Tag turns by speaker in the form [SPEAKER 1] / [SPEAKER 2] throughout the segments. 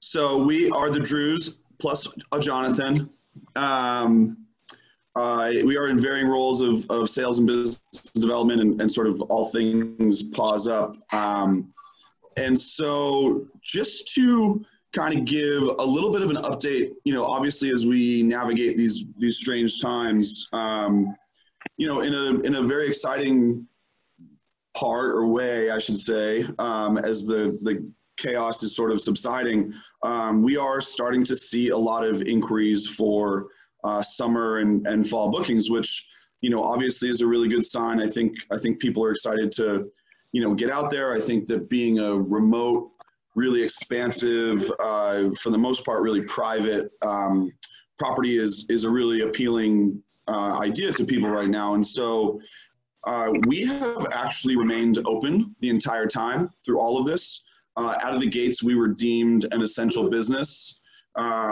[SPEAKER 1] So we are the Drews plus a Jonathan. We are in varying roles of sales and business development and sort of all things Paws Up. And so just to kind of give a little bit of an update, you know, obviously as we navigate these strange times, you know, in a very exciting part or way, I should say, as the chaos is sort of subsiding, we are starting to see a lot of inquiries for summer and fall bookings, which, you know, obviously is a really good sign. I think people are excited to, you know, get out there. I think that being a remote, really expansive, for the most part, really private property is a really appealing idea to people right now. And so we have actually remained open the entire time through all of this. Out of the gates, we were deemed an essential business,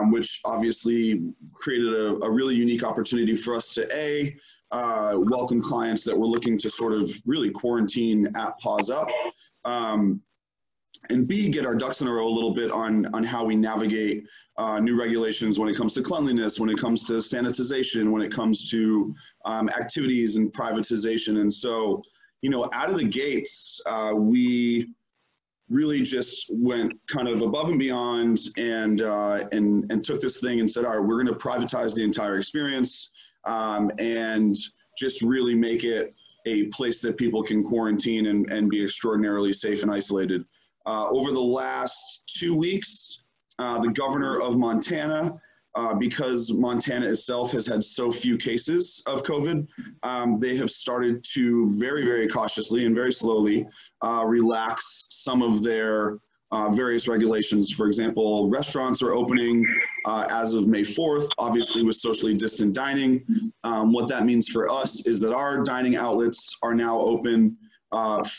[SPEAKER 1] which obviously created a really unique opportunity for us to welcome clients that were looking to sort of really quarantine at Paws Up, and B, get our ducks in a row a little bit on how we navigate new regulations when it comes to cleanliness, when it comes to sanitization, when it comes to activities and privatization. And so, you know, out of the gates, we really just went kind of above and beyond and took this thing and said, all right, we're going to privatize the entire experience and just really make it a place that people can quarantine and be extraordinarily safe and isolated. Over the last 2 weeks, the governor of Montana, because Montana itself has had so few cases of COVID, they have started to very, very cautiously and very slowly relax some of their various regulations. For example, restaurants are opening as of May 4th, obviously with socially distant dining. What that means for us is that our dining outlets are now open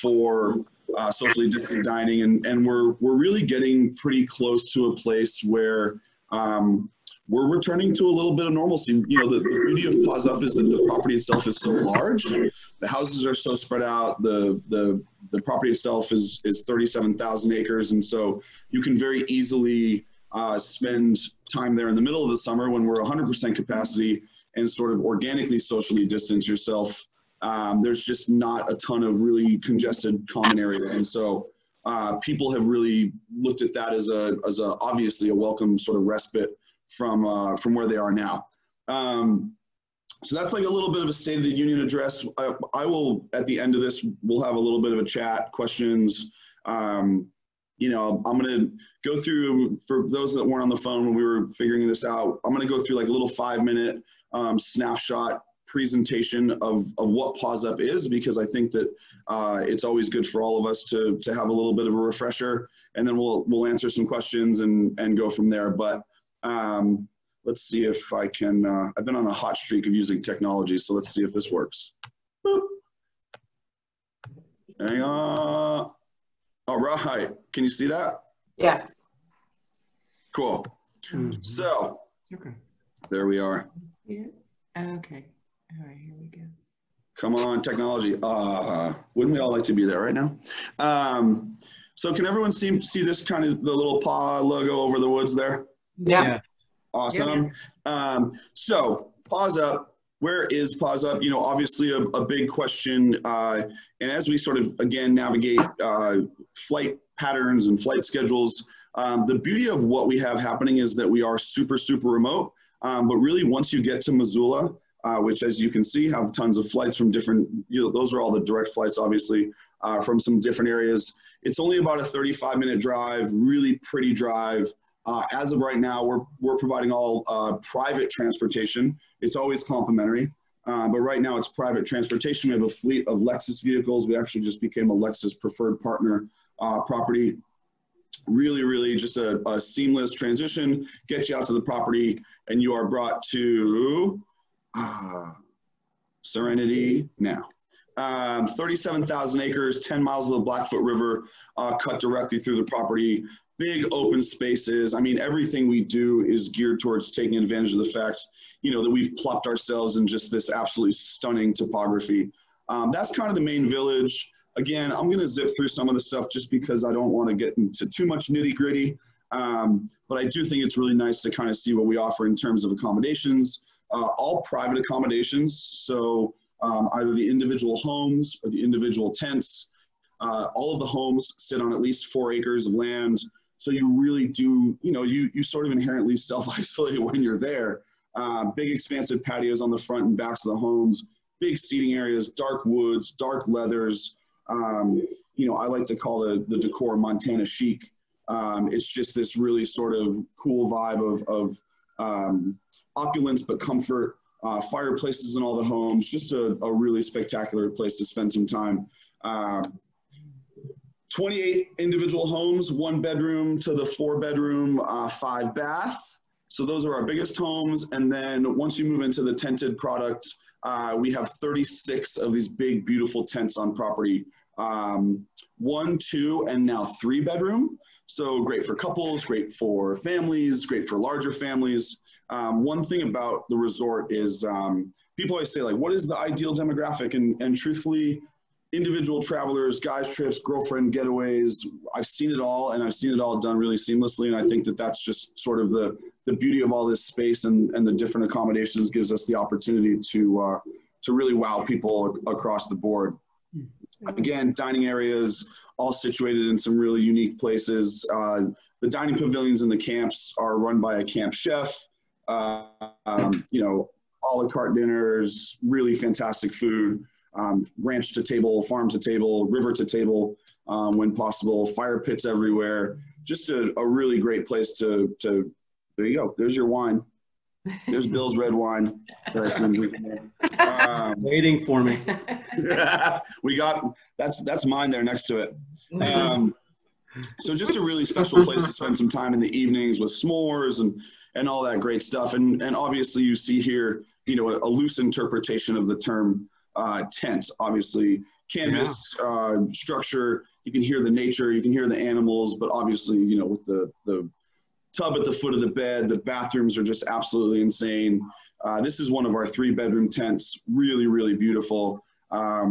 [SPEAKER 1] for socially distant dining, and we're really getting pretty close to a place where we're returning to a little bit of normalcy. You know, the beauty of Paws Up is that the property itself is so large, the houses are so spread out, the property itself is 37,000 acres, and so you can very easily spend time there in the middle of the summer when we're 100% capacity and sort of organically socially distance yourself. There's just not a ton of really congested common areas. And so people have really looked at that as obviously a welcome sort of respite from where they are now. So that's like a little bit of a State of the Union address. I will, at the end of this, we'll have a little bit of a chat, questions. You know, I'm going to go through, for those that weren't on the phone when we were figuring this out, I'm going to go through like a little 5-minute snapshot presentation of what Paws Up is, because I think that it's always good for all of us to have a little bit of a refresher, and then we'll answer some questions and go from there. But let's see if I can, I've been on a hot streak of using technology, so let's see if this works. Boop. Hang on. All right, can you see that?
[SPEAKER 2] Yes.
[SPEAKER 1] Cool. So, there we are.
[SPEAKER 2] Yeah. Okay. All right, here we go.
[SPEAKER 1] Come on, technology. Wouldn't we all like to be there right now? So can everyone see this kind of the little paw logo over the woods there?
[SPEAKER 2] Yeah.
[SPEAKER 1] Awesome. Yeah. So Paws Up, where is Paws Up? You know, obviously a big question. And as we sort of, again, navigate flight patterns and flight schedules, the beauty of what we have happening is that we are super, super remote. But really, once you get to Missoula, which, as you can see, have tons of flights from different, you know, those are all the direct flights, obviously, from some different areas. It's only about a 35-minute drive, really pretty drive. As of right now, we're providing all private transportation. It's always complimentary, but right now it's private transportation. We have a fleet of Lexus vehicles. We actually just became a Lexus preferred partner property. Really, really just a seamless transition, get you out to the property, and you are brought to Serenity now. 37,000 acres, 10 miles of the Blackfoot River, cut directly through the property, big open spaces. I mean, everything we do is geared towards taking advantage of the fact, you know, that we've plopped ourselves in just this absolutely stunning topography. That's kind of the main village. Again, I'm going to zip through some of the stuff just because I don't want to get into too much nitty gritty. But I do think it's really nice to kind of see what we offer in terms of accommodations, all private accommodations. So either the individual homes or the individual tents. All of the homes sit on at least 4 acres of land. So you really do, you sort of inherently self-isolate when you're there. Big expansive patios on the front and backs of the homes, big seating areas, dark woods, dark leathers. I like to call the decor Montana chic. It's just this really sort of cool vibe of opulence but comfort, fireplaces in all the homes, just a really spectacular place to spend some time. 28 individual homes, 1 bedroom to the 4 bedroom, 5 bath. So those are our biggest homes. And then once you move into the tented product, we have 36 of these big, beautiful tents on property. 1, 2, and now 3 bedroom. So great for couples, great for families, great for larger families. One thing about the resort is people always say, like, what is the ideal demographic? And truthfully, individual travelers, guys trips, girlfriend getaways, I've seen it all, and I've seen it all done really seamlessly. And I think that that's just sort of the beauty of all this space, and the different accommodations gives us the opportunity to really wow people across the board. Again, dining areas, all situated in some really unique places. The dining pavilions and the camps are run by a camp chef. A la carte dinners, really fantastic food, ranch to table, farm to table, river to table, when possible, fire pits everywhere. Just a really great place to, there you go. There's your wine. There's Bill's red wine that I see him drinking.
[SPEAKER 3] Waiting for me.
[SPEAKER 1] We got, that's mine there next to it. So just a really special place to spend some time in the evenings with s'mores and all that great stuff. And obviously you see here, a loose interpretation of the term tent. Obviously canvas structure, you can hear the nature, you can hear the animals, but obviously, with the tub at the foot of the bed, the bathrooms are just absolutely insane. This is one of our 3 bedroom tents, really, really beautiful. I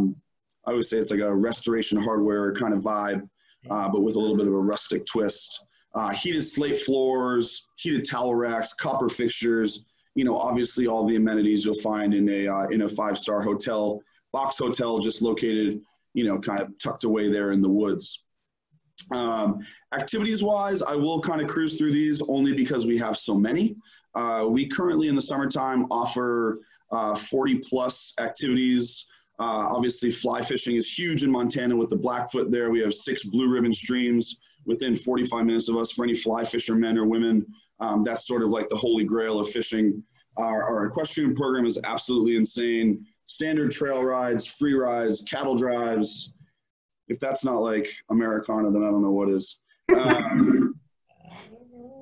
[SPEAKER 1] always say it's like a restoration hardware kind of vibe, but with a little bit of a rustic twist. Heated slate floors, heated towel racks, copper fixtures, obviously all the amenities you'll find in a 5-star hotel, box hotel, just located, kind of tucked away there in the woods. Activities wise, I will kind of cruise through these only because we have so many. We currently in the summertime offer 40 plus activities. Obviously fly fishing is huge in Montana with the Blackfoot there. We have 6 blue ribbon streams within 45 minutes of us for any fly fishermen or women. That's sort of like the holy grail of fishing. Our equestrian program is absolutely insane. Standard trail rides, free rides, cattle drives. If that's not like Americana, then I don't know what is.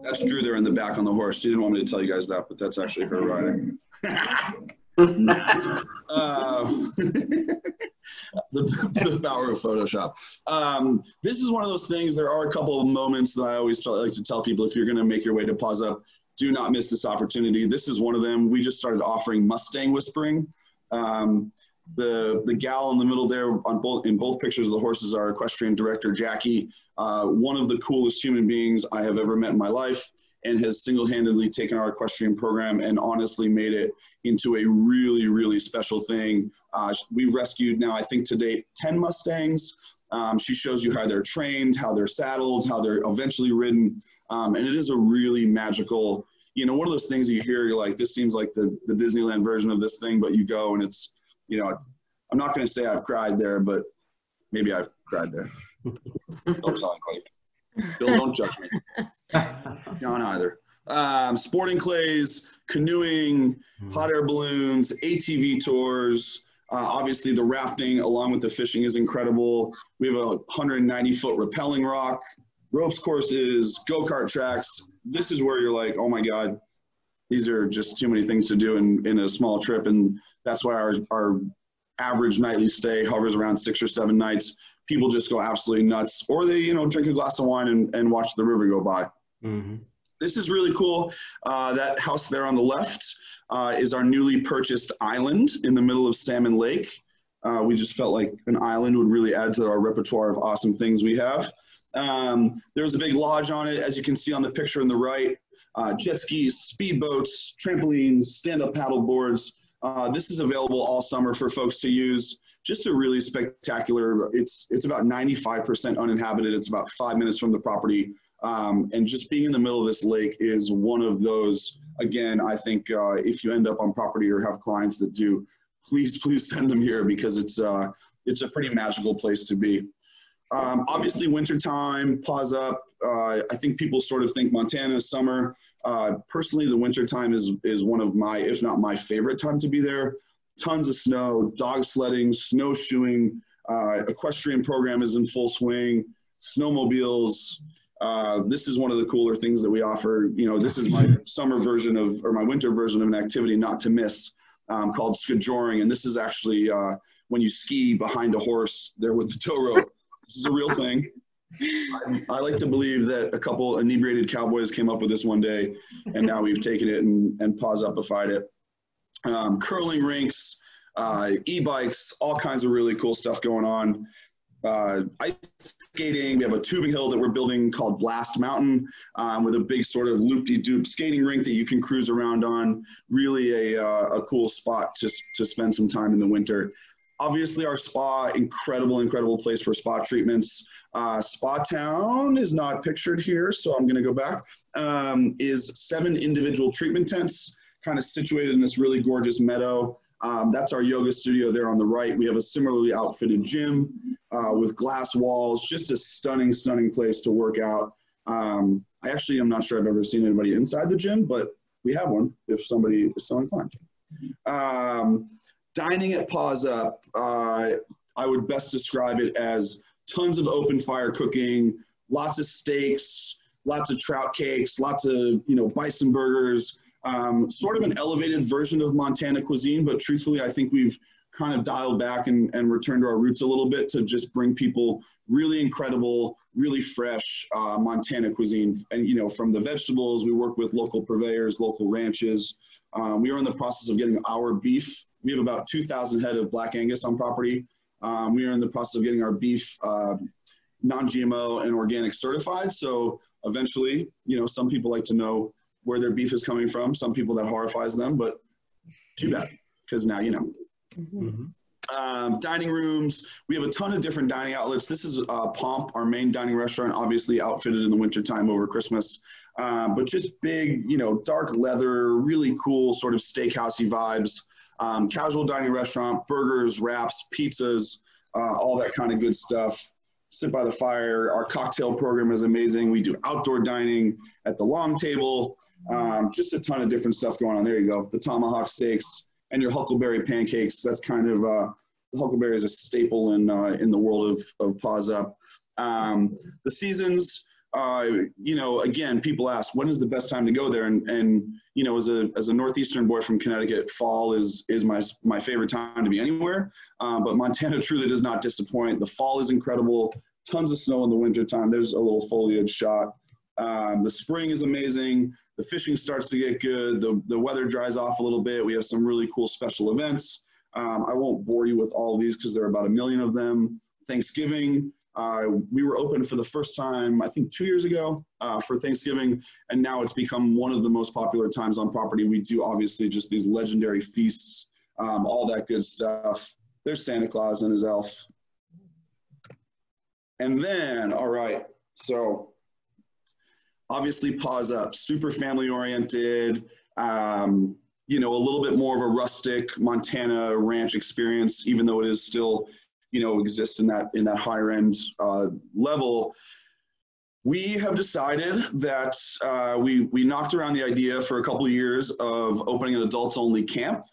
[SPEAKER 1] That's Drew there in the back on the horse. She didn't want me to tell you guys that, but that's actually her riding. The power of Photoshop. This is one of those things. There are a couple of moments that I always like to tell people, if you're going to make your way to Paws Up, do not miss this opportunity. This is one of them. We just started offering Mustang whispering. The gal in the middle there in both pictures of the horses, our equestrian director, Jackie, one of the coolest human beings I have ever met in my life, and has single-handedly taken our equestrian program and honestly made it into a really, really special thing. We've rescued now, I think to date, 10 Mustangs. She shows you how they're trained, how they're saddled, how they're eventually ridden. And it is a really magical, one of those things that you hear, you're like, this seems like the Disneyland version of this thing, but you go and it's, I'm not going to say I've cried there, but maybe I've cried there. Don't tell anybody. Bill, don't judge me. John either. Sporting clays, canoeing, hot air balloons, ATV tours. Obviously the rafting along with the fishing is incredible. We have a 190-foot rappelling rock, ropes courses, go-kart tracks. This is where you're like, oh my God, these are just too many things to do in a small trip. And that's why our average nightly stay hovers around 6 or 7 nights. People just go absolutely nuts, or they, drink a glass of wine and watch the river go by. Mm-hmm. This is really cool. That house there on the left is our newly purchased island in the middle of Salmon Lake. We just felt like an island would really add to our repertoire of awesome things we have. There's a big lodge on it, as you can see on the picture on the right. Jet skis, speedboats, trampolines, stand-up paddle boards. This is available all summer for folks to use. Just a really spectacular, it's about 95% uninhabited. It's about 5 minutes from the property. And just being in the middle of this lake is one of those, again, I think if you end up on property or have clients that do, please send them here, because it's a pretty magical place to be. Obviously wintertime, Paws Up. I think people sort of think Montana is summer. Personally, the wintertime is one of my, if not my favorite time to be there. Tons of snow, dog sledding, snowshoeing, equestrian program is in full swing, snowmobiles. This is one of the cooler things that we offer. You know, this is my summer version of, or my winter version of an activity not to miss, called skijoring. And this is actually when you ski behind a horse there with the tow rope. This is a real thing. I like to believe that a couple inebriated cowboys came up with this one day, and now we've taken it and Paws Up-ified it. Curling rinks, e-bikes, all kinds of really cool stuff going on. Ice skating, we have a tubing hill that we're building called Blast Mountain, with a big sort of loop-de-doop skating rink that you can cruise around on. Really a cool spot to spend some time in the winter. Obviously, our spa, incredible place for spa treatments. Spa Town is not pictured here, so I'm going to go back. Is 7 individual treatment tents, kind of situated in this really gorgeous meadow. That's our yoga studio there on the right. We have a similarly outfitted gym with glass walls. Just a stunning place to work out. I actually am not sure I've ever seen anybody inside the gym, but we have one if somebody is so inclined. Dining at Paws Up, I would best describe it as tons of open fire cooking, lots of steaks, lots of trout cakes, lots of, you know, bison burgers, sort of an elevated version of Montana cuisine, but truthfully, I think we've kind of dialed back and returned to our roots a little bit to just bring people really incredible, really fresh Montana cuisine. And, you know, from the vegetables, we work with local purveyors, local ranches. We are in the process of getting our beef. We have about 2,000 head of Black Angus on property. We are in the process of getting our beef non-GMO and organic certified. So eventually, you know, some people like to know where their beef is coming from. Some people that horrifies them, but too bad, because now you know. Mm-hmm. Dining rooms, we have a ton of different dining outlets. This is Pomp, our main dining restaurant, obviously outfitted in the wintertime over Christmas. But just big, you know, dark leather, really cool sort of steakhousey vibes. Casual dining restaurant, burgers, wraps, pizzas, all that kind of good stuff. Sit by the fire. Our cocktail program is amazing. We do outdoor dining at the long table. Just a ton of different stuff going on. There you go. The tomahawk steaks and your huckleberry pancakes. That's kind of, the huckleberry is a staple in the world of Paws Up. The seasons, you know, again, people ask, when is the best time to go there? And you know, as a Northeastern boy from Connecticut, fall is my favorite time to be anywhere. But Montana truly does not disappoint. The fall is incredible. Tons of snow in the wintertime. There's a little foliage shot. The spring is amazing. The fishing starts to get good. The weather dries off a little bit. We have some really cool special events. I won't bore you with all of these because there are about 1 million of them. Thanksgiving. We were open for the first time, I think 2 years ago for Thanksgiving, and now it's become one of the most popular times on property. We do obviously just these legendary feasts, all that good stuff. There's Santa Claus and his elf. And then, all right, so obviously Paws Up, super family oriented, you know, a little bit more of a rustic Montana ranch experience, even though it is still, you know, exists in that higher end level. We have decided that we knocked around the idea for a couple of years of opening an adults only camp.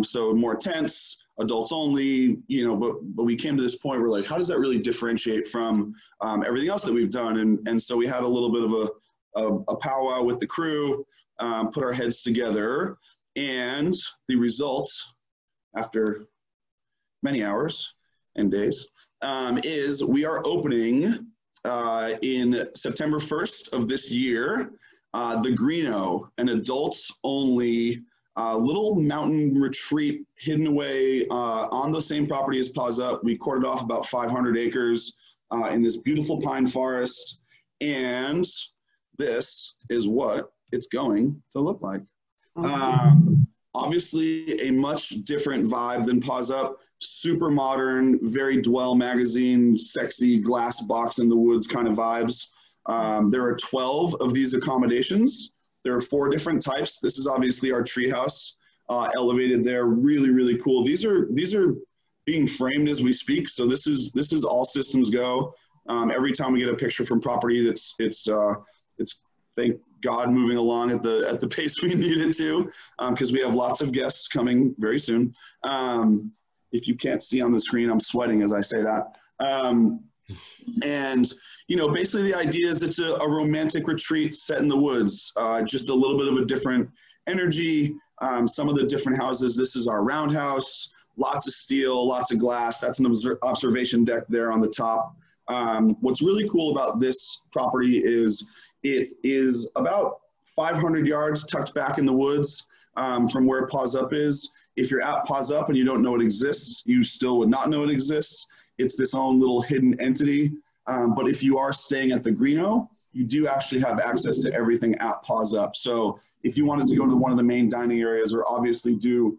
[SPEAKER 1] So more tents, adults only, you know, but we came to this point where like, how does that really differentiate from everything else that we've done? And so we had a little bit of a powwow with the crew, put our heads together, and the results after many hours and days is we are opening in September 1st of this year, the Greeno, an adults only little mountain retreat hidden away on the same property as Paws Up. We corded off about 500 acres. in this beautiful pine forest. And this is what it's going to look like. Obviously a much different vibe than Paws Up. Super modern, very Dwell magazine, sexy glass box in the woods kind of vibes. There are 12 of these accommodations. There are 4 different types. This is obviously our treehouse, elevated there. Really, really cool. These are being framed as we speak. So this is all systems go. Every time we get a picture from property, it's thank God moving along at the pace we need it to, because we have lots of guests coming very soon. If you can't see on the screen, I'm sweating as I say that. And, you know, basically the idea is it's a romantic retreat set in the woods, just a little bit of a different energy. Some of the different houses, this is our roundhouse, lots of steel, lots of glass. That's an observation deck there on the top. What's really cool about this property is it is about 500 yards tucked back in the woods from where Paws Up is. If you're at Paws Up and you don't know it exists, you still would not know it exists. It's this own little hidden entity. But if you are staying at the Greeno, you do actually have access to everything at Paws Up. So if you wanted to go to one of the main dining areas or obviously do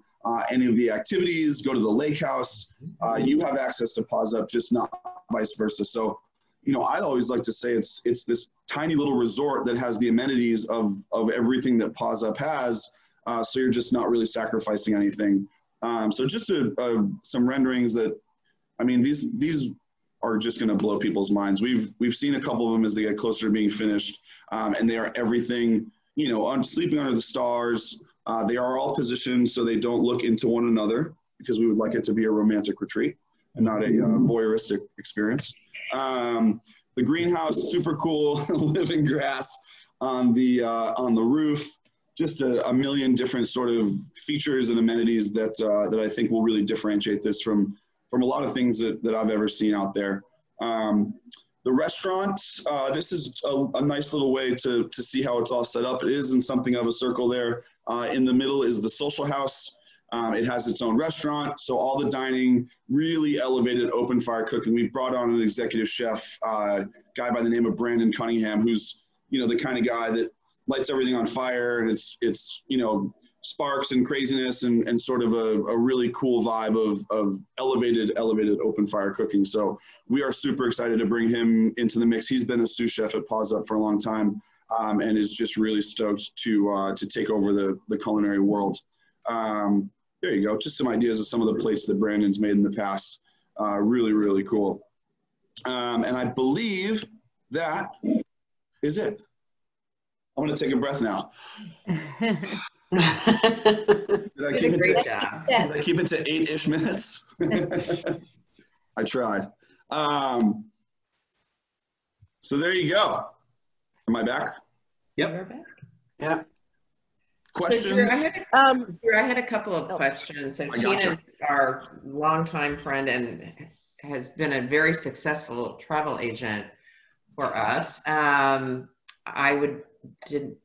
[SPEAKER 1] any of the activities, go to the lake house, you have access to Paws Up, just not vice versa. So, you know, I always like to say it's this tiny little resort that has the amenities of everything that Paws Up has. So you're just not really sacrificing anything. So just some renderings that, I mean, these are just going to blow people's minds. We've seen a couple of them as they get closer to being finished, and they are everything, you know, sleeping under the stars. They are all positioned so they don't look into one another, because we would like it to be a romantic retreat and not a voyeuristic experience. The greenhouse, super cool, living grass on the roof. Just a million different sort of features and amenities that I think will really differentiate this from a lot of things that I've ever seen out there. The restaurant, this is a nice little way to see how it's all set up. It is in something of a circle there. In the middle is the social house. It has its own restaurant, so all the dining, really elevated open fire cooking. We've brought on an executive chef, guy by the name of Brandon Cunningham, who's, you know, the kind of guy that lights everything on fire, and it's you know, sparks and craziness and sort of a really cool vibe of elevated open fire cooking. So we are super excited to bring him into the mix. He's been a sous chef at Paws Up for a long time, and is just really stoked to take over the culinary world. There you go, just some ideas of some of the plates that Brandon's made in the past. Really, really cool. And I believe that is it. I'm going to take a breath now. Did I keep it to 8-ish minutes? I tried. So there you go. Am I back?
[SPEAKER 3] Yep.
[SPEAKER 2] We're back.
[SPEAKER 4] Yeah.
[SPEAKER 1] Questions?
[SPEAKER 2] So Drew, I had a couple of questions. So Tina's our longtime friend and has been a very successful travel agent for us. I would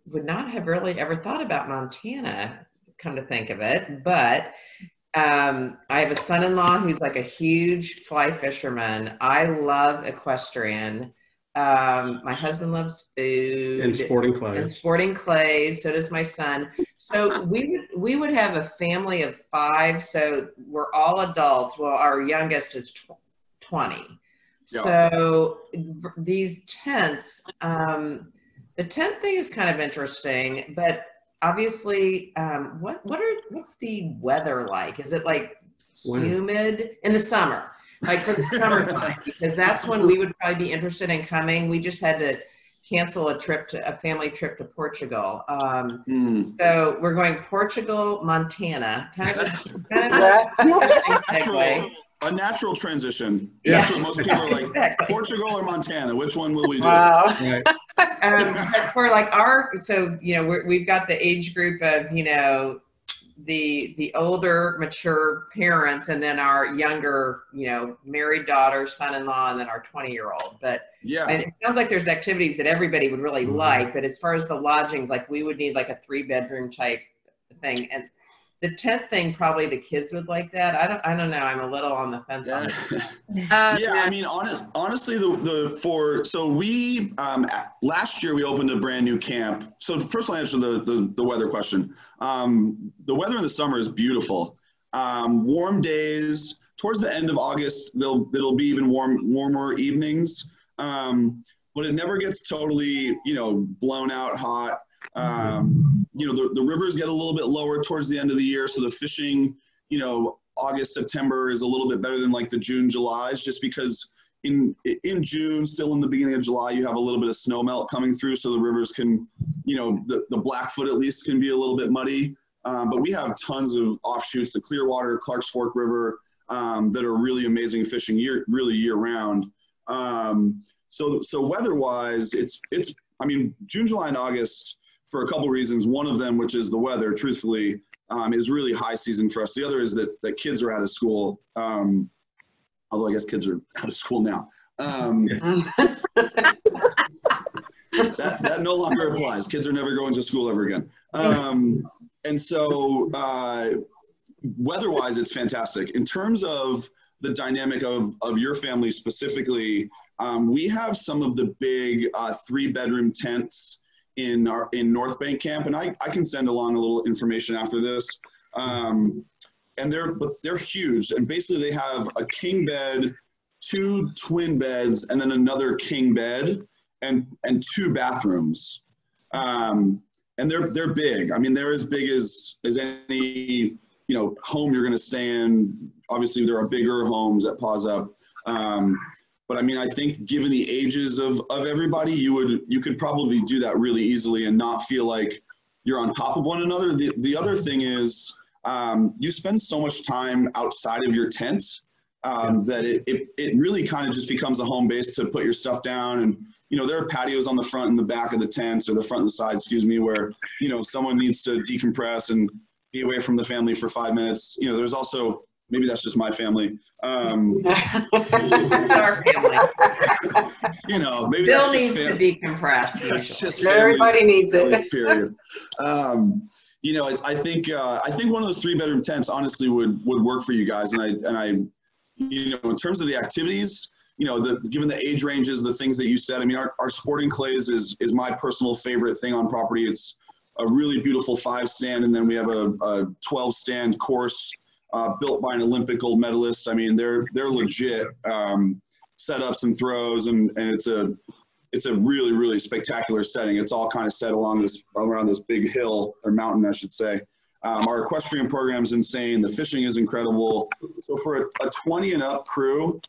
[SPEAKER 2] not have really ever thought about Montana, come to think of it, but I have a son-in-law who's like a huge fly fisherman. I love equestrian. My husband loves food
[SPEAKER 3] And sporting clays.
[SPEAKER 2] So does my son. So we would have a family of 5. So we're all adults. Well, our youngest is 20. Yeah. So these tents, the tent thing is kind of interesting, but obviously, what's the weather like? Is it like humid in the summer? Like for the summertime, because that's when we would probably be interested in coming. We just had to cancel a family trip to Portugal. So we're going Portugal, Montana, kind of
[SPEAKER 1] a natural transition.
[SPEAKER 2] Yeah.
[SPEAKER 1] That's what most people are like. Exactly. Portugal or Montana? Which one will we do?
[SPEAKER 4] Wow.
[SPEAKER 2] But for like so you know, we've got the age group of, you know, the older mature parents, and then our younger, you know, married daughter, son-in-law, and then our 20-year-old. But yeah, and it sounds like there's activities that everybody would really like. But as far as the lodgings, like we would need like a 3-bedroom type thing, and the tent thing, probably the kids would like that. I don't know. I'm a little on the fence on it.
[SPEAKER 1] Yeah, I mean, honestly, so we last year we opened a brand new camp. So first, I'll answer the weather question. The weather in the summer is beautiful. Warm days towards the end of August. It'll be even warmer evenings, but it never gets totally blown out hot. The rivers get a little bit lower towards the end of the year, so the fishing, August, September is a little bit better than like the June, July's, just because in June, still in the beginning of July, you have a little bit of snow melt coming through, so the rivers can, the Blackfoot at least can be a little bit muddy. But we have tons of offshoots, the Clearwater, Clark's Fork River, that are really amazing fishing really year round. So weather-wise, I mean, June, July, and August, for a couple reasons. One of them, which is the weather, truthfully, is really high season for us. The other is that kids are out of school, although I guess kids are out of school now. That no longer applies. Kids are never going to school ever again. And so weather-wise, it's fantastic. In terms of the dynamic of your family specifically, we have some of the big 3-bedroom tents in North Bank Camp, and I can send along a little information after this. And they're huge, and basically they have a king bed, 2 twin beds, and then another king bed, and 2 bathrooms. And they're big. I mean, they're as big as any home you're going to stay in. Obviously, there are bigger homes at Paws Up. But I mean, I think given the ages of everybody, you could probably do that really easily and not feel like you're on top of one another. The other thing is you spend so much time outside of your tent that it really kind of just becomes a home base to put your stuff down. And, there are patios on the front and the back of the tents, or the front and the side, where, someone needs to decompress and be away from the family for 5 minutes. There's also, maybe that's just my family.
[SPEAKER 2] It's our family.
[SPEAKER 1] Maybe
[SPEAKER 2] Bill needs to decompress.
[SPEAKER 1] That's just
[SPEAKER 4] everybody needs it.
[SPEAKER 1] Period. I think one of those 3-bedroom tents honestly would work for you guys. And I, in terms of the activities, given the age ranges, the things that you said, I mean, our sporting clays is my personal favorite thing on property. It's a really beautiful 5-stand, and then we have a 12-stand course built by an Olympic gold medalist. I mean, they're legit setups and throws, and it's a really, really spectacular setting. It's all kind of set around this big hill, or mountain, I should say. Our equestrian program is insane. The fishing is incredible. So for a 20 and up crew,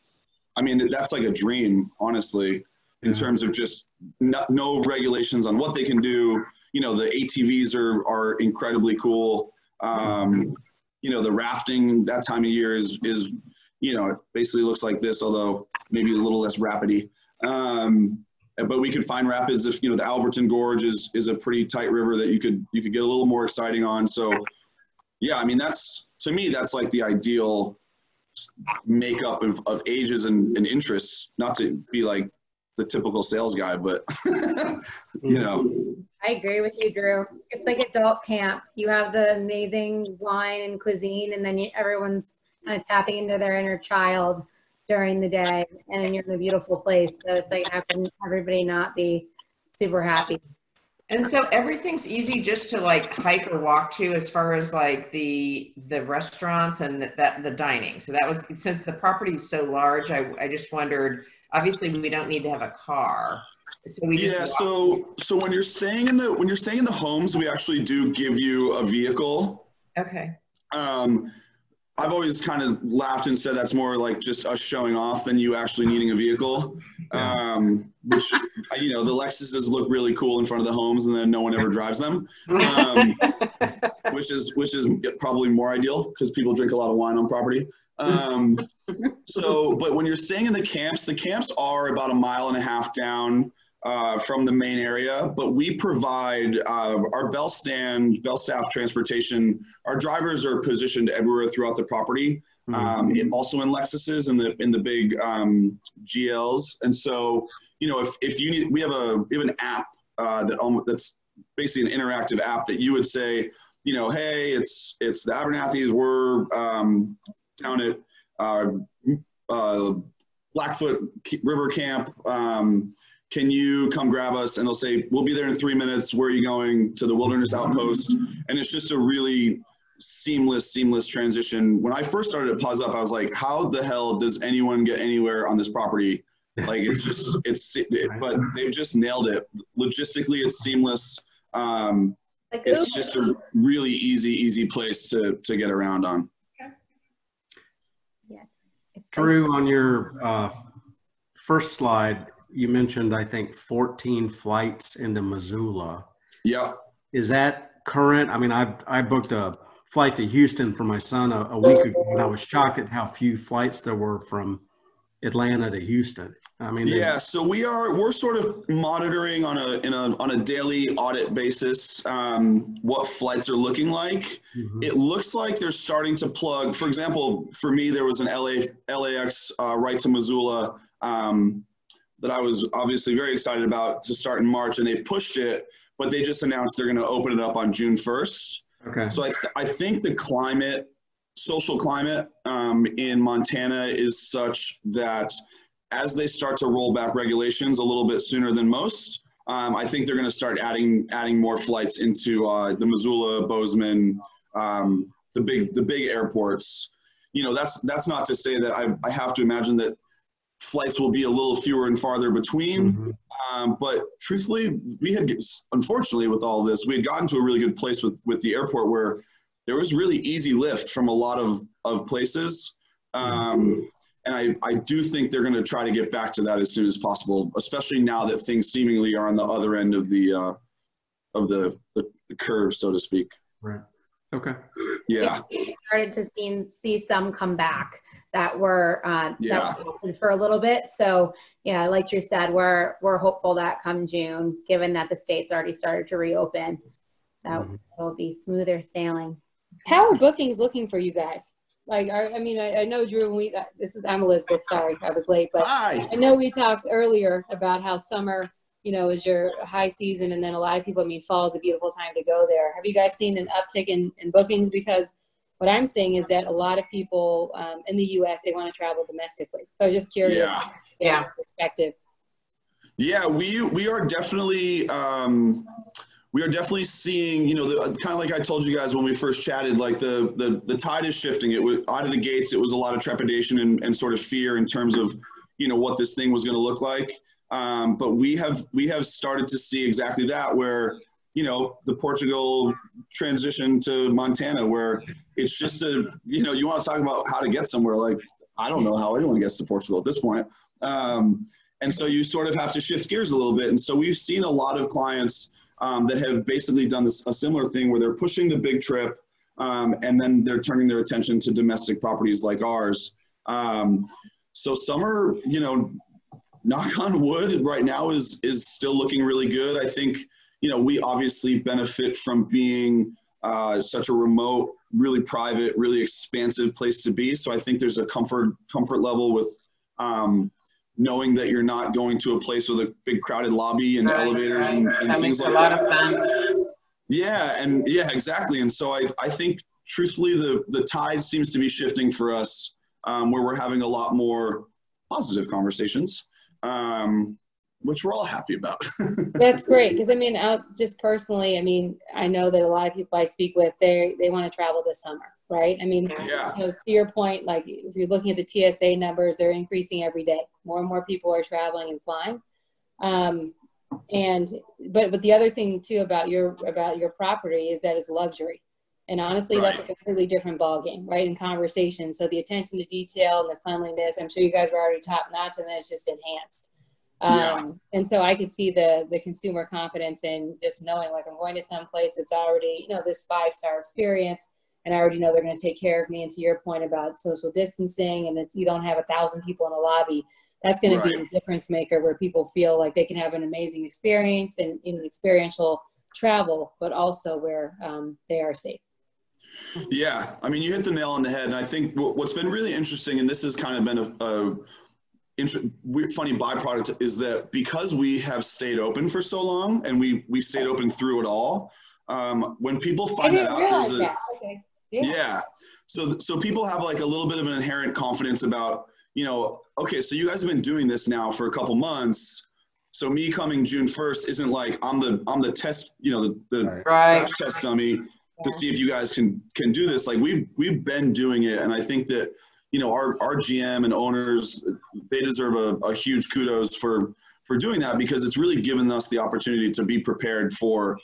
[SPEAKER 1] I mean, that's like a dream, honestly, in terms of just no regulations on what they can do. The ATVs are incredibly cool. The rafting that time of year is it basically looks like this, although maybe a little less rapidy. But we could find rapids if, the Alberton Gorge is a pretty tight river that you could get a little more exciting on. So yeah, I mean, to me, that's like the ideal makeup of ages and interests, not to be like the typical sales guy, but
[SPEAKER 5] I agree with you, Drew. It's like adult camp. You have the amazing wine and cuisine, and then everyone's kind of tapping into their inner child during the day, and you're in a beautiful place. So it's like, how can everybody not be super happy?
[SPEAKER 2] And so everything's easy just to like hike or walk to, as far as like the restaurants and the dining. So that was, since the property is so large, I just wondered, obviously we don't need to have a car. So we just
[SPEAKER 1] so when you're staying in the homes, we actually do give you a vehicle.
[SPEAKER 2] Okay.
[SPEAKER 1] I've always kind of laughed and said that's more like just us showing off than you actually needing a vehicle. Which the Lexuses look really cool in front of the homes, and then no one ever drives them. Which is probably more ideal because people drink a lot of wine on property. But when you're staying in the camps are about 1.5 miles down from the main area, but we provide our bell staff transportation. Our drivers are positioned everywhere throughout the property, also in Lexuses and in the big GLs. And so, if you need, we have an app that's basically an interactive app that you would say, you know, hey, it's the Abernathys. We're down at Blackfoot River Camp. Can you come grab us? And they'll say, we'll be there in 3 minutes. Where are you going? To the Wilderness Outpost. And it's just a really seamless transition. When I first started at Paws Up, I was like, how the hell does anyone get anywhere on this property? Like, it's just, but they've just nailed it. Logistically, it's seamless. It's just a really easy place to get around on.
[SPEAKER 5] Yeah.
[SPEAKER 3] Drew, on your first slide, you mentioned, I think, 14 flights into Missoula.
[SPEAKER 1] Yeah.
[SPEAKER 3] Is that current? I mean, I booked a flight to Houston for my son a week ago, and I was shocked at how few flights there were from Atlanta to Houston. I mean,
[SPEAKER 1] yeah, so we're sort of monitoring on a daily audit basis what flights are looking like. It looks like they're starting to plug. For example, for me, there was an LAX right to Missoula that I was obviously very excited about to start in March, and they pushed it, but they just announced they're going to open it up on June 1st. Okay. So I think the social climate in Montana is such that as they start to roll back regulations a little bit sooner than most, I think they're going to start adding more flights into the Missoula, Bozeman, the big airports. You know, that's not to say that I have to imagine that flights will be a little fewer and farther between. But truthfully, unfortunately with all this, we had gotten to a really good place with the airport where there was really easy lift from a lot of places. And I do think they're going to try to get back to that as soon as possible, especially now that things seemingly are on the other end of the curve, so to speak.
[SPEAKER 3] Right. Okay.
[SPEAKER 1] Yeah.
[SPEAKER 5] We started to see some come back that were open for a little bit. So yeah, like you said, we're hopeful that come June, given that the state's already started to reopen, that will be smoother sailing.
[SPEAKER 4] How are bookings looking for you guys? Like, I mean, I know, Drew, I'm Elizabeth, sorry, I was late, but
[SPEAKER 1] Hi.
[SPEAKER 4] I know we talked earlier about how summer, you know, is your high season, and then a lot of people, I mean, fall is a beautiful time to go there. Have you guys seen an uptick in bookings? Because what I'm seeing is that a lot of people in the U.S., they want to travel domestically. So I'm just curious, perspective. Yeah,
[SPEAKER 1] we are definitely seeing, you know, kind of like I told you guys when we first chatted, like the tide is shifting. It was out of the gates. It was a lot of trepidation and sort of fear in terms of, you know, what this thing was going to look like. But we have started to see exactly that, where, you know, the Portugal transition to Montana, where it's just you want to talk about how to get somewhere. Like, I don't know how anyone gets to Portugal at this point. And so you sort of have to shift gears a little bit. And so we've seen a lot of clients that have basically done a similar thing where they're pushing the big trip and then they're turning their attention to domestic properties like ours. So summer, you know, knock on wood, right now is still looking really good. I think, you know, we obviously benefit from being such a remote, really private, really expansive place to be. So I think there's a comfort level with knowing that you're not going to a place with a big crowded lobby and elevators and things like that.
[SPEAKER 2] That makes a lot of sense.
[SPEAKER 1] Yeah, exactly. And so I think truthfully the tide seems to be shifting for us, where we're having a lot more positive conversations, which we're all happy about.
[SPEAKER 4] That's great, because I mean, just personally, I mean, I know that a lot of people I speak with, they want to travel this summer, right? I mean, you know, to your point, like if you're looking at the TSA numbers, they're increasing every day. More and more people are traveling and flying. But the other thing too about your property is that it's luxury. And honestly, that's a completely different ballgame, right? In conversation. So the attention to detail and the cleanliness, I'm sure you guys are already top notch, and then it's just enhanced. And so I could see the consumer confidence in just knowing, like, I'm going to some place that's already, you know, this 5-star experience, and I already know they're going to take care of me. And to your point about social distancing, and you don't have 1,000 people in a lobby, that's going to be the difference maker, where people feel like they can have an amazing experience and experiential travel, but also where they are safe.
[SPEAKER 1] Yeah, I mean, you hit the nail on the head. And I think what's been really interesting, and this has kind of been a funny byproduct, is that because we have stayed open for so long, and we stayed open through it all, When people
[SPEAKER 4] I
[SPEAKER 1] find that
[SPEAKER 4] didn't
[SPEAKER 1] out,
[SPEAKER 4] realize that. Okay.
[SPEAKER 1] yeah. So people have like a little bit of an inherent confidence about, okay, so you guys have been doing this now for a couple months. So me coming June 1st isn't like I'm the test, the crash test dummy to see if you guys can do this. Like we've been doing it, and I think that our GM and owners, they deserve a huge kudos for doing that, because it's really given us the opportunity to be prepared for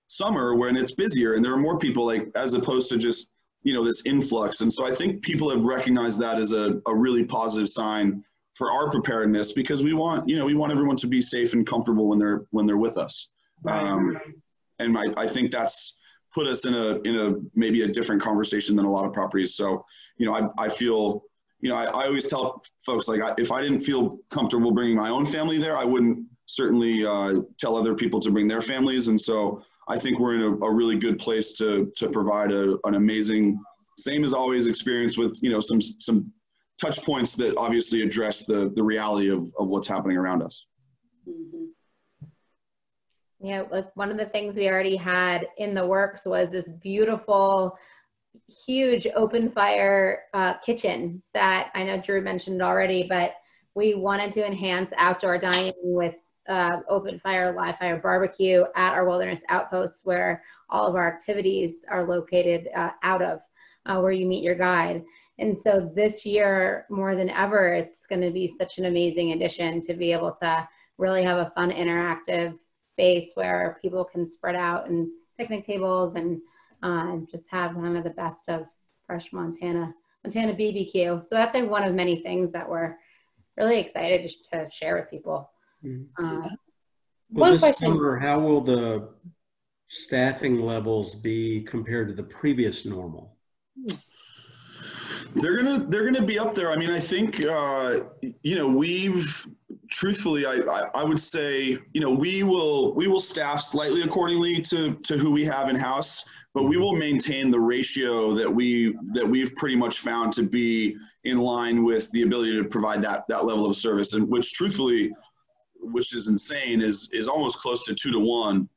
[SPEAKER 1] summer when it's busier and there are more people, like as opposed to just this influx. And so I think people have recognized that as a really positive sign for our preparedness, because we want everyone to be safe and comfortable when they're with us. And I think that's put us in a maybe a different conversation than a lot of properties. So I feel I always tell folks, like, if I didn't feel comfortable bringing my own family there, I wouldn't certainly tell other people to bring their families. And so I think we're in a really good place to provide an amazing, same as always, experience with some touch points that obviously address the reality of what's happening around us.
[SPEAKER 5] Yeah, one of the things we already had in the works was this beautiful, huge open fire kitchen that I know Drew mentioned already, but we wanted to enhance outdoor dining with open fire, live fire barbecue at our wilderness outpost, where all of our activities are located out of, where you meet your guide. And so this year, more than ever, it's going to be such an amazing addition to be able to really have a fun, interactive space where people can spread out and picnic tables and just have one of the best of fresh Montana BBQ. So that's one of many things that we're really excited to share with people.
[SPEAKER 3] Well, this summer, how will the staffing levels be compared to the previous normal?
[SPEAKER 1] They're gonna be up there. I mean, I think we've truthfully, I would say we will staff slightly accordingly to who we have in house, but we will maintain the ratio that we've pretty much found to be in line with the ability to provide that level of service, and which truthfully, which is insane, is almost close to 2 to 1.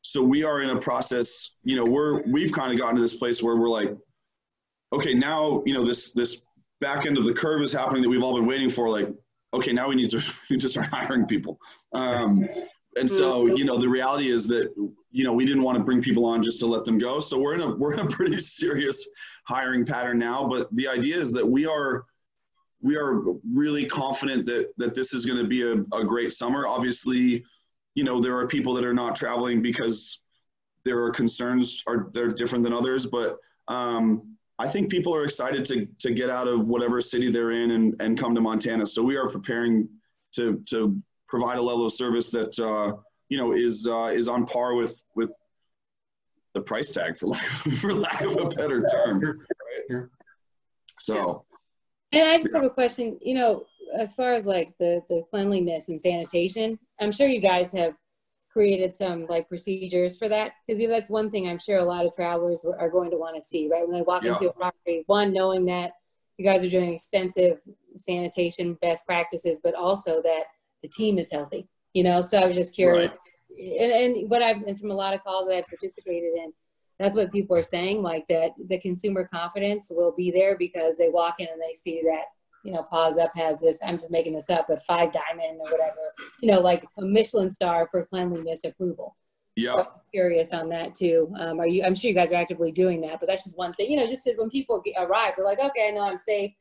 [SPEAKER 1] So we are in a process. We've kind of gotten to this place where we're like, okay, now this back end of the curve is happening that we've all been waiting for. Like, okay, now we need to start hiring people. And so the reality is that we didn't want to bring people on just to let them go. So we're in a pretty serious hiring pattern now. But the idea is that we are really confident that this is going to be a great summer. Obviously, there are people that are not traveling because there are concerns, they're different than others. But I think people are excited to get out of whatever city they're in and come to Montana. So we are preparing to provide a level of service that is on par with the price tag, for lack of a better term. Right? So.
[SPEAKER 4] Yes. And I just have a question. As far as like the cleanliness and sanitation, I'm sure you guys have created some like procedures for that, because that's one thing I'm sure a lot of travelers are going to want to see, right? When they walk into a property, one, knowing that you guys are doing extensive sanitation best practices, but also that the team is healthy, so I was just curious. Right. And from a lot of calls that I've participated in, that's what people are saying, like that the consumer confidence will be there because they walk in and they see that, Paws Up has this, I'm just making this up, but 5 diamond or whatever, like a Michelin star for cleanliness approval. Yeah. So I'm just curious on that too. I'm sure you guys are actively doing that, but that's just one thing, just when people arrive, they're like, okay, I know I'm safe.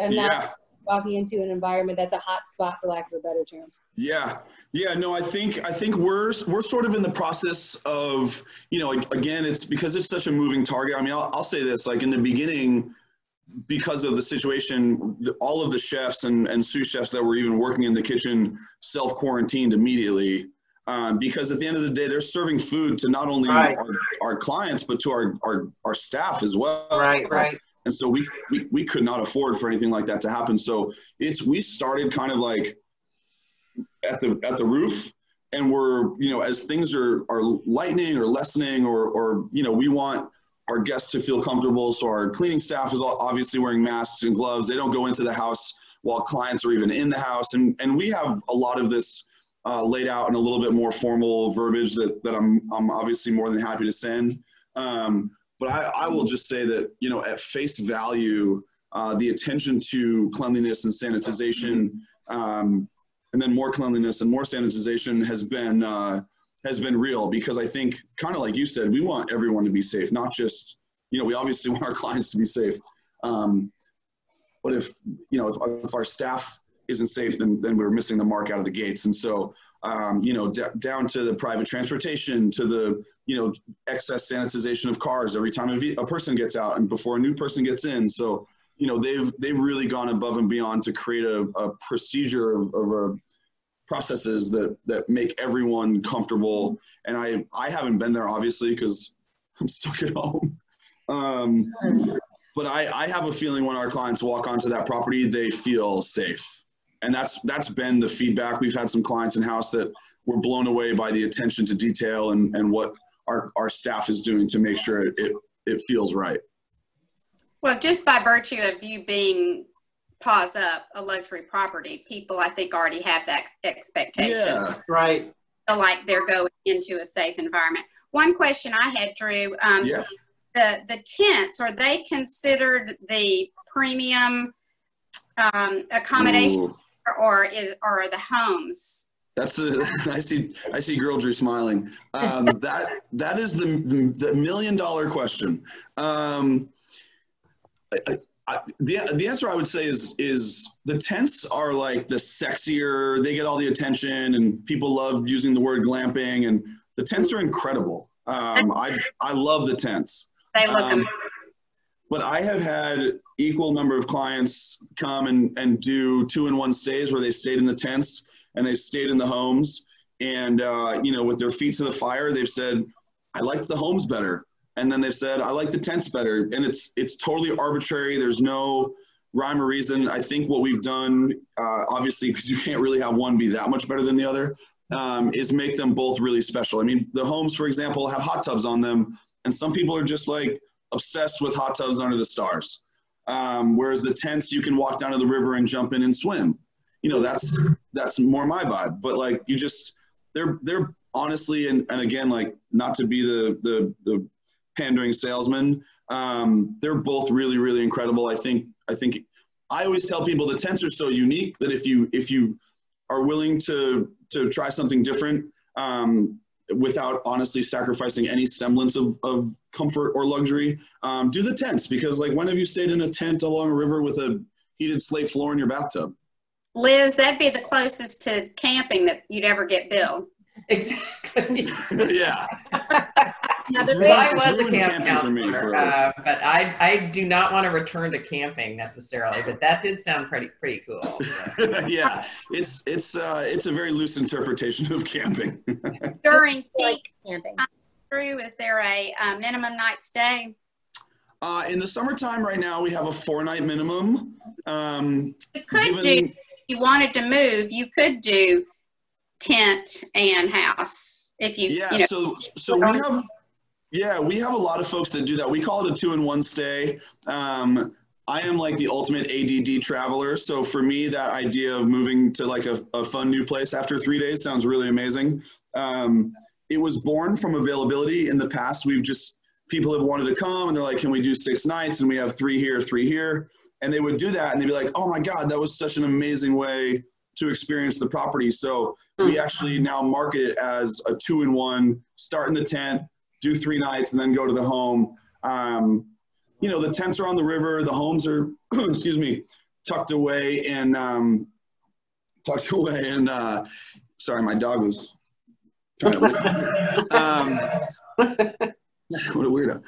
[SPEAKER 4] I'm not walking into an environment that's a hot spot, for lack of a better term.
[SPEAKER 1] Yeah. No, I think we're sort of in the process of, again, it's because it's such a moving target. I mean, I'll say this, like in the beginning, because of the situation, all of the chefs and sous chefs that were even working in the kitchen self-quarantined immediately, because at the end of the day, they're serving food to not only our clients, but to our staff as well. Right. And so we could not afford for anything like that to happen. So we started kind of like at the roof, and we're, as things are lightening or lessening or we want our guests to feel comfortable. So our cleaning staff is obviously wearing masks and gloves. They don't go into the house while clients are even in the house. And we have a lot of this laid out in a little bit more formal verbiage that I'm obviously more than happy to send. But I will just say that, you know, at face value, the attention to cleanliness and sanitization, and then more cleanliness and more sanitization has been real, because I think, kind of like you said, we want everyone to be safe, not just, you know, we obviously want our clients to be safe. But if, you know, if our staff isn't safe, then we're missing the mark out of the gates. And so, you know, down to the private transportation, to the, you know, excess sanitization of cars every time a person gets out and before a new person gets in. So, you know, they've really gone above and beyond to create a procedure of processes that make everyone comfortable. And I haven't been there, obviously, because I'm stuck at home. But I have a feeling when our clients walk onto that property, they feel safe. And that's been the feedback. We've had some clients in-house that were blown away by the attention to detail and what our staff is doing to make sure it feels right.
[SPEAKER 6] Well, just by virtue of you being Paws Up, a luxury property, people I think already have that expectation.
[SPEAKER 1] Yeah,
[SPEAKER 2] Right.
[SPEAKER 6] Feel like they're going into a safe environment. One question I had, Drew,
[SPEAKER 1] yeah.
[SPEAKER 6] the tents, are they considered the premium accommodation?
[SPEAKER 1] Ooh.
[SPEAKER 6] Or are the homes?
[SPEAKER 1] That's I see Girl Drew smiling. That is the $1 million question. The answer I would say is the tents are like the sexier, they get all the attention and people love using the word glamping, and the tents are incredible. I love the tents.
[SPEAKER 6] They look amazing.
[SPEAKER 1] But I have had equal number of clients come and do 2-in-1 stays where they stayed in the tents and they stayed in the homes. And, you know, with their feet to the fire, they've said, I liked the homes better. And then they've said, I like the tents better. And it's totally arbitrary. There's no rhyme or reason. I think what we've done, obviously, because you can't really have one be that much better than the other, is make them both really special. I mean, the homes, for example, have hot tubs on them. And some people are just like obsessed with hot tubs under the stars. Whereas the tents, you can walk down to the river and jump in and swim. You know, that's more my vibe. But like, you just, they're honestly, and again, like, not to be the pandering salesman, they're both really, really incredible. I think I always tell people the tents are so unique that if you are willing to try something different, without honestly sacrificing any semblance of comfort or luxury, do the tents. Because like, when have you stayed in a tent along a river with a heated slate floor in your bathtub?
[SPEAKER 6] Liz, that'd be the closest to camping that you'd ever get billed.
[SPEAKER 2] Exactly.
[SPEAKER 1] Yeah.
[SPEAKER 2] Well, I was a camp
[SPEAKER 1] camping
[SPEAKER 2] counselor, but I do not want to return to camping necessarily. But that did sound pretty cool. So.
[SPEAKER 1] Yeah, it's a very loose interpretation of camping.
[SPEAKER 6] During peak camping, Drew, is there a minimum night stay?
[SPEAKER 1] In the summertime, right now we have a 4-night minimum.
[SPEAKER 6] You could do, if you wanted to move, you could do tent and house. If you,
[SPEAKER 1] yeah,
[SPEAKER 6] you know,
[SPEAKER 1] so we have a lot of folks that do that. We call it a 2-in-1 stay. I am like the ultimate ADD traveler. So for me, that idea of moving to like a fun new place after 3 days sounds really amazing. It was born from availability. In the past, people have wanted to come and they're like, can we do 6 nights? And we have 3 here, 3 here. And they would do that and they'd be like, oh my God, that was such an amazing way to experience the property. So we actually now market it as a 2-in-1, start in the tent, do 3 nights, and then go to the home. You know, the tents are on the river, the homes are, excuse me, tucked away and sorry, my dog was trying to what a weirdo.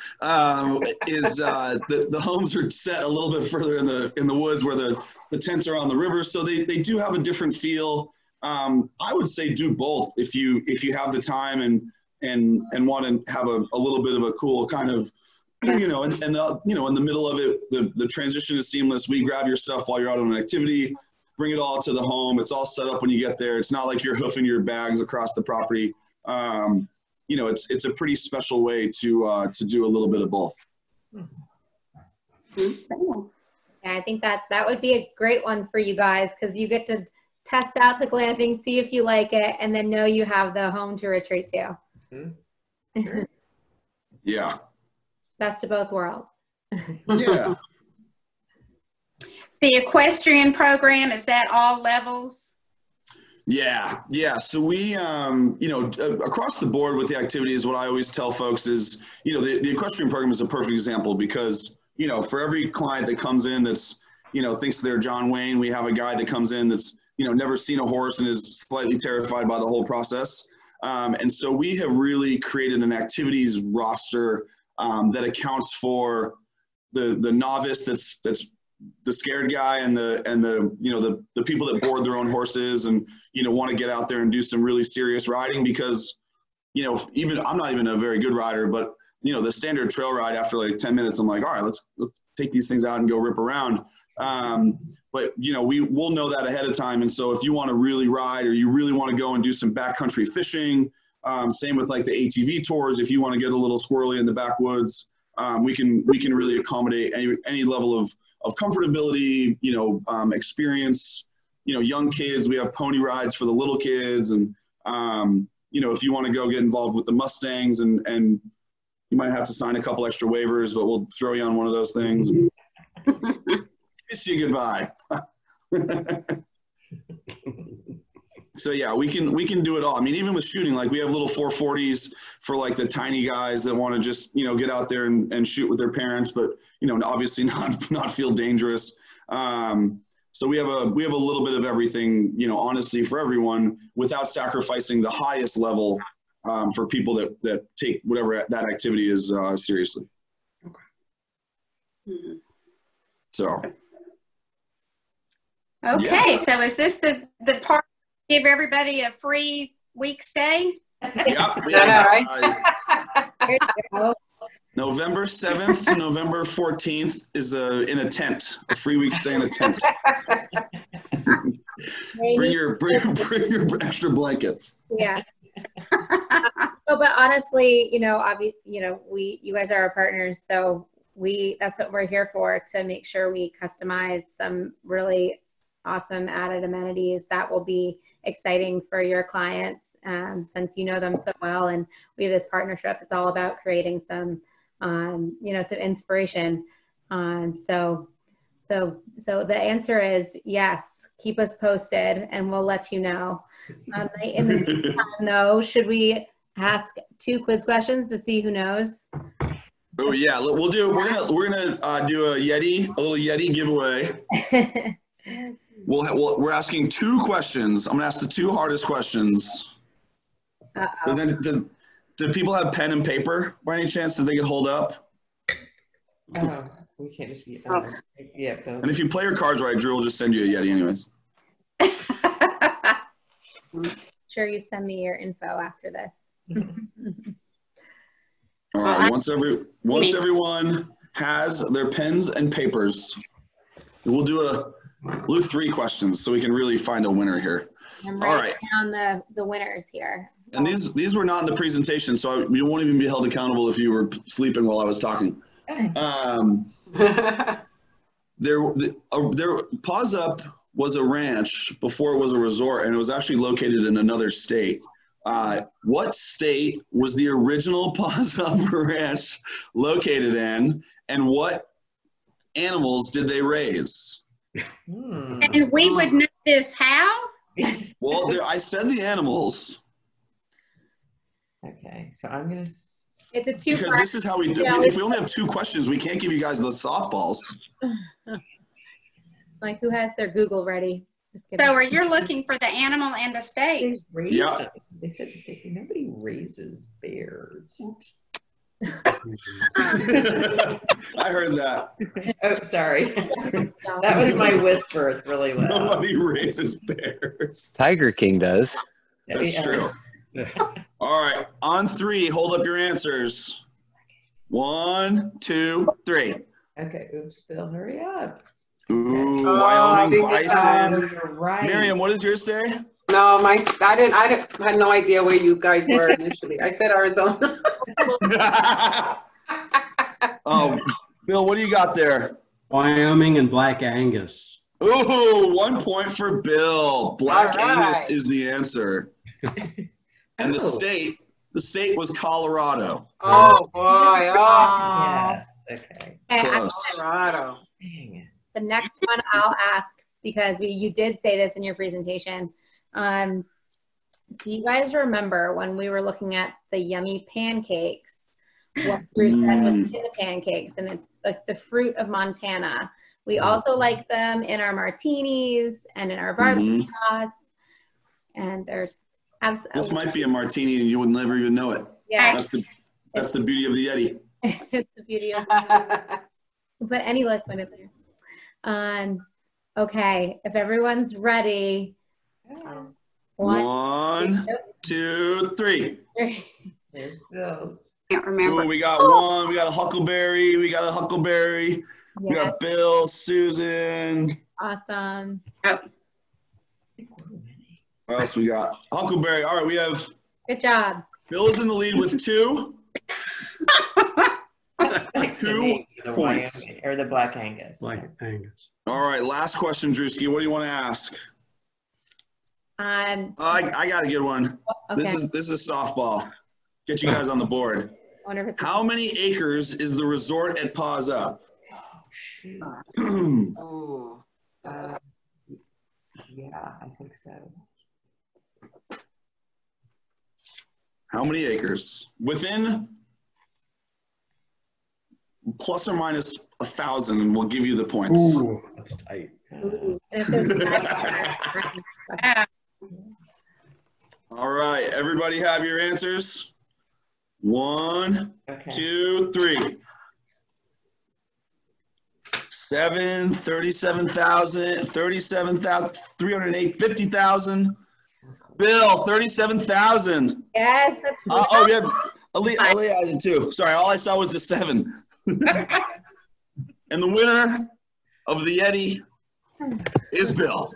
[SPEAKER 1] The homes are set a little bit further in the woods where the tents are on the river, so they do have a different feel. I would say do both if you have the time and want to have a little bit of a cool kind of, you know, and in the middle of it, the transition is seamless. We grab your stuff while you're out on an activity, bring it all to the home. It's all set up when you get there. It's not like you're hoofing your bags across the property. You know, it's a pretty special way to do a little bit of both.
[SPEAKER 5] Yeah, I think that would be a great one for you guys, because you get to test out the glamping, see if you like it, and then know you have the home to retreat to.
[SPEAKER 2] Sure.
[SPEAKER 1] Yeah.
[SPEAKER 5] Best of both worlds.
[SPEAKER 1] Yeah.
[SPEAKER 6] The equestrian program, is that all levels?
[SPEAKER 1] Yeah, yeah. So we, across the board with the activities, what I always tell folks is, the equestrian program is a perfect example because, for every client that comes in that's, thinks they're John Wayne, we have a guy that comes in that's, never seen a horse and is slightly terrified by the whole process. And so we have really created an activities roster that accounts for the novice that's the scared guy and the people that board their own horses and want to get out there and do some really serious riding because even I'm not even a very good rider, but the standard trail ride after like 10 minutes I'm like, all right, let's take these things out and go rip around. But we'll know that ahead of time, and so if you want to really ride or you really want to go and do some backcountry fishing, same with like the ATV tours, if you want to get a little squirrely in the backwoods, we can really accommodate any level of comfortability, experience, young kids. We have pony rides for the little kids. And, if you want to go get involved with the Mustangs and you might have to sign a couple extra waivers, but we'll throw you on one of those things. Kiss you goodbye. So yeah, we can do it all. I mean, even with shooting, like we have little 440s for like the tiny guys that want to just, get out there and shoot with their parents, but, obviously not feel dangerous. So we have a little bit of everything, honestly for everyone without sacrificing the highest level for people that take whatever that activity is seriously.
[SPEAKER 6] Okay.
[SPEAKER 1] So.
[SPEAKER 6] Okay,
[SPEAKER 1] Yeah.
[SPEAKER 6] so is this the part give everybody a free week stay?
[SPEAKER 1] Yep. November 7th to November 14th is in a tent, a free week stay in a tent. bring your extra blankets.
[SPEAKER 5] Yeah. But honestly, obviously, you guys are our partners, so that's what we're here for, to make sure we customize some really awesome added amenities that will be exciting for your clients, since you know them so well, and we have this partnership. It's all about creating some some inspiration. So the answer is yes. Keep us posted, and we'll let you know. In the meantime, though, should we ask 2 quiz questions to see who knows?
[SPEAKER 1] Oh yeah, we'll do. We're gonna do a little Yeti giveaway. We're asking 2 questions. I'm gonna ask the 2 hardest questions. Do people have pen and paper by any chance that they could hold up?
[SPEAKER 2] Oh, we can't just see. Yeah.
[SPEAKER 1] And if you play your cards right, Drew will just send you a Yeti anyways.
[SPEAKER 5] Sure, you send me your info after this.
[SPEAKER 1] All right. Once everyone has their pens and papers, we'll do 3 questions so we can really find a winner here.
[SPEAKER 5] I'm
[SPEAKER 1] all right.
[SPEAKER 5] Down the winners here.
[SPEAKER 1] And these were not in the presentation, so you won't even be held accountable if you were sleeping while I was talking. Paws Up was a ranch before it was a resort, and it was actually located in another state. What state was the original Paws Up ranch located in, and what animals did they raise?
[SPEAKER 6] And we would know this how?
[SPEAKER 1] Well, I said the animals.
[SPEAKER 2] Okay, so I'm gonna.
[SPEAKER 5] It's a 2
[SPEAKER 1] because this is how we do. If we only have 2 questions, we can't give you guys the softballs.
[SPEAKER 5] Like, who has their Google ready?
[SPEAKER 6] So are you looking for the animal and the state?
[SPEAKER 1] Yeah.
[SPEAKER 2] They said nobody raises bears.
[SPEAKER 1] I heard that.
[SPEAKER 2] Oh, sorry. That was my whisper. It's really loud.
[SPEAKER 1] Nobody raises bears.
[SPEAKER 7] Tiger King does.
[SPEAKER 1] That's true. All right. On 3, hold up your answers. 1, 2, 3.
[SPEAKER 2] Okay. Oops, Bill, hurry up.
[SPEAKER 1] Ooh, Wyoming bison.
[SPEAKER 2] You're right.
[SPEAKER 1] Miriam, what does yours say?
[SPEAKER 8] No, I had no idea where you guys were initially. I said Arizona.
[SPEAKER 1] Oh, Bill, what do you got there?
[SPEAKER 3] Wyoming and Black Angus.
[SPEAKER 1] Ooh, 1 point for Bill. Black
[SPEAKER 8] All right.
[SPEAKER 1] Angus is the answer. And the state was Colorado.
[SPEAKER 8] Oh, boy. Oh,
[SPEAKER 2] Yes. Okay.
[SPEAKER 1] Close.
[SPEAKER 8] Colorado.
[SPEAKER 2] Dang it.
[SPEAKER 5] The next one I'll ask, because you did say this in your presentation. Do you guys remember when we were looking at the yummy pancakes? What fruit that was in the pancakes? And it's like the fruit of Montana. We also like them in our martinis and in our barbecue sauce. And there's
[SPEAKER 1] This might be a martini and you would never even know it.
[SPEAKER 5] Yeah,
[SPEAKER 1] That's the beauty of the Yeti.
[SPEAKER 5] it's the beauty of put any liquid in there. Okay, if everyone's ready.
[SPEAKER 1] 1, 2, 3.
[SPEAKER 2] There's Bill's.
[SPEAKER 6] Can't remember.
[SPEAKER 1] Ooh, we got one. We got a huckleberry. We
[SPEAKER 5] Yes,
[SPEAKER 1] got Bill, Susan.
[SPEAKER 5] awesome.
[SPEAKER 1] What else we got? Huckleberry. All right, we have
[SPEAKER 5] Good job.
[SPEAKER 1] Bill is in the lead with 2.
[SPEAKER 2] That's next to
[SPEAKER 1] 2
[SPEAKER 2] me, the
[SPEAKER 1] points.
[SPEAKER 2] Wyoming, or the Black Angus.
[SPEAKER 3] Black Angus.
[SPEAKER 1] All right, last question, Drewski. What do you want to ask? I got a good one.
[SPEAKER 5] Okay.
[SPEAKER 1] This is softball. Get you guys on the board.
[SPEAKER 5] I wonder if it's
[SPEAKER 1] How many acres is the resort at Paws Up?
[SPEAKER 2] Shoot.
[SPEAKER 8] Oh.
[SPEAKER 2] Yeah, I think so.
[SPEAKER 1] How many acres? Within plus or minus 1,000, and we'll give you the points.
[SPEAKER 3] Ooh, that's tight.
[SPEAKER 5] Ooh. And if there's
[SPEAKER 1] All right, everybody have your answers? 1,
[SPEAKER 2] Okay.
[SPEAKER 1] 2, 3. 7, 37,000, 308, 50,000. Bill, 37,000.
[SPEAKER 5] yes,
[SPEAKER 1] Oh, yeah. Aaliyah added 2. Sorry, all I saw was the 7. And the winner of the Yeti is Bill.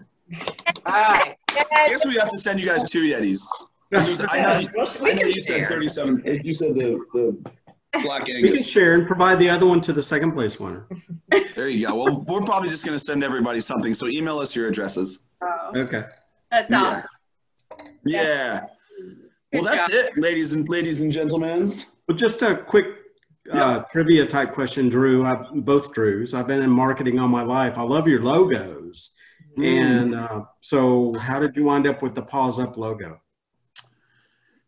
[SPEAKER 8] All right.
[SPEAKER 1] I guess we have to send you guys 2 Yetis. I know you said
[SPEAKER 2] share.
[SPEAKER 1] 37. You said the Black
[SPEAKER 3] We can
[SPEAKER 1] Angus.
[SPEAKER 3] share and provide the other one to the second place winner.
[SPEAKER 1] There you go. Well, we're probably just going to send everybody something. So email us your addresses.
[SPEAKER 6] Oh,
[SPEAKER 3] Okay.
[SPEAKER 6] that's
[SPEAKER 1] Yeah.
[SPEAKER 6] awesome.
[SPEAKER 1] Yeah. Well,
[SPEAKER 6] Good
[SPEAKER 1] that's
[SPEAKER 6] job.
[SPEAKER 1] it, ladies and gentlemen.
[SPEAKER 3] Well, just a quick trivia type question, Drew. Both Drews. I've been in marketing all my life. I love your logos. And so how did you wind up with the Paws Up logo?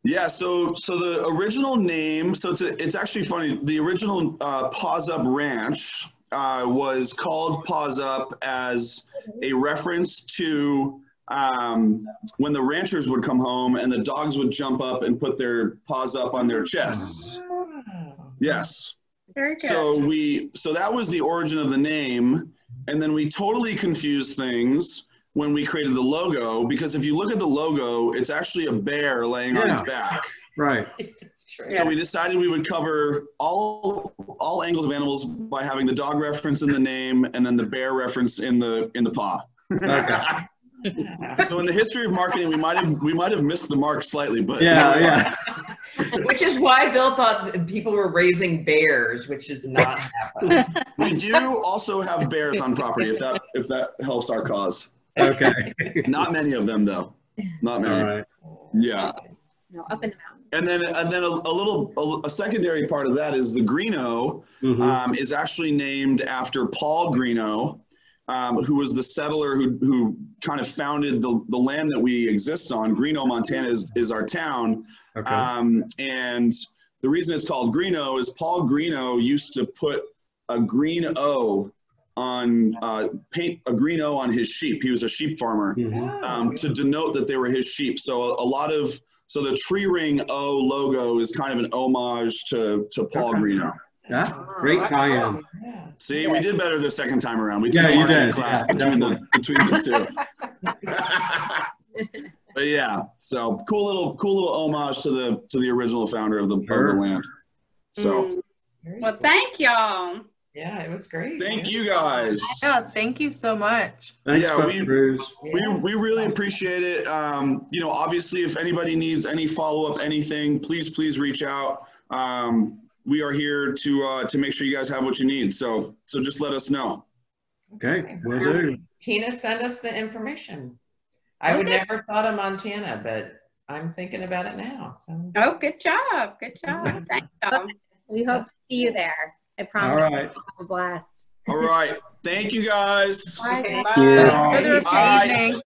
[SPEAKER 1] Yeah, so the original name, so it's actually funny. The original Paws Up Ranch was called Paws Up as a reference to when the ranchers would come home and the dogs would jump up and put their paws up on their chests. Yes.
[SPEAKER 6] Very good.
[SPEAKER 1] So that was the origin of the name, and then we totally confused things when we created the logo, because if you look at the logo, it's actually a bear laying on its back.
[SPEAKER 3] Right.
[SPEAKER 2] It's true.
[SPEAKER 1] So we decided we would cover all angles of animals by having the dog reference in the name and then the bear reference in the paw.
[SPEAKER 3] Okay.
[SPEAKER 1] So in the history of marketing, we might have missed the mark slightly, but
[SPEAKER 3] Yeah.
[SPEAKER 2] Which is why Bill thought that people were raising bears, which is not happening.
[SPEAKER 1] we do also have bears on property if that helps our cause.
[SPEAKER 3] Okay.
[SPEAKER 1] Not many of them though. Not many.
[SPEAKER 3] All right.
[SPEAKER 1] Yeah.
[SPEAKER 5] no, up in the mountains.
[SPEAKER 1] And then a secondary part of that is the Greeno is actually named after Paul Greeno, who was the settler who kind of founded the land that we exist on. Greeno, Montana is our town.
[SPEAKER 3] Okay.
[SPEAKER 1] And the reason it's called Greeno is Paul Greeno used to put a green O on paint a green O on his sheep. He was a sheep farmer to denote that they were his sheep. So so the tree ring O logo is kind of an homage to Paul Greeno.
[SPEAKER 3] Yeah. Great tie-in.
[SPEAKER 2] Yeah.
[SPEAKER 1] See, we did better the second time around. We took
[SPEAKER 3] Yeah,
[SPEAKER 1] a
[SPEAKER 3] you
[SPEAKER 1] marketing
[SPEAKER 3] did.
[SPEAKER 1] class
[SPEAKER 3] Yeah,
[SPEAKER 1] between the two. But yeah, so cool little homage to the original founder of the land. So
[SPEAKER 6] Well, thank y'all.
[SPEAKER 2] Yeah, it was great.
[SPEAKER 1] thank you guys.
[SPEAKER 7] Yeah, thank you so much.
[SPEAKER 3] Thanks,
[SPEAKER 1] Yeah,
[SPEAKER 3] Drews.
[SPEAKER 1] We really appreciate it. Obviously, if anybody needs any follow-up, anything, please reach out. We are here to make sure you guys have what you need. So just let us know.
[SPEAKER 3] Okay, will do.
[SPEAKER 2] Tina, send us the information. I would never thought of Montana, but I'm thinking about it now. So.
[SPEAKER 6] Oh, good job. Good job. Thank you.
[SPEAKER 5] We hope to see you there. I promise.
[SPEAKER 3] All right.
[SPEAKER 5] Have a blast.
[SPEAKER 1] All right. Thank you guys.
[SPEAKER 5] Bye,
[SPEAKER 8] Okay,
[SPEAKER 5] guys.
[SPEAKER 8] bye.
[SPEAKER 7] Enjoy the rest of the
[SPEAKER 1] Bye.
[SPEAKER 7] evening.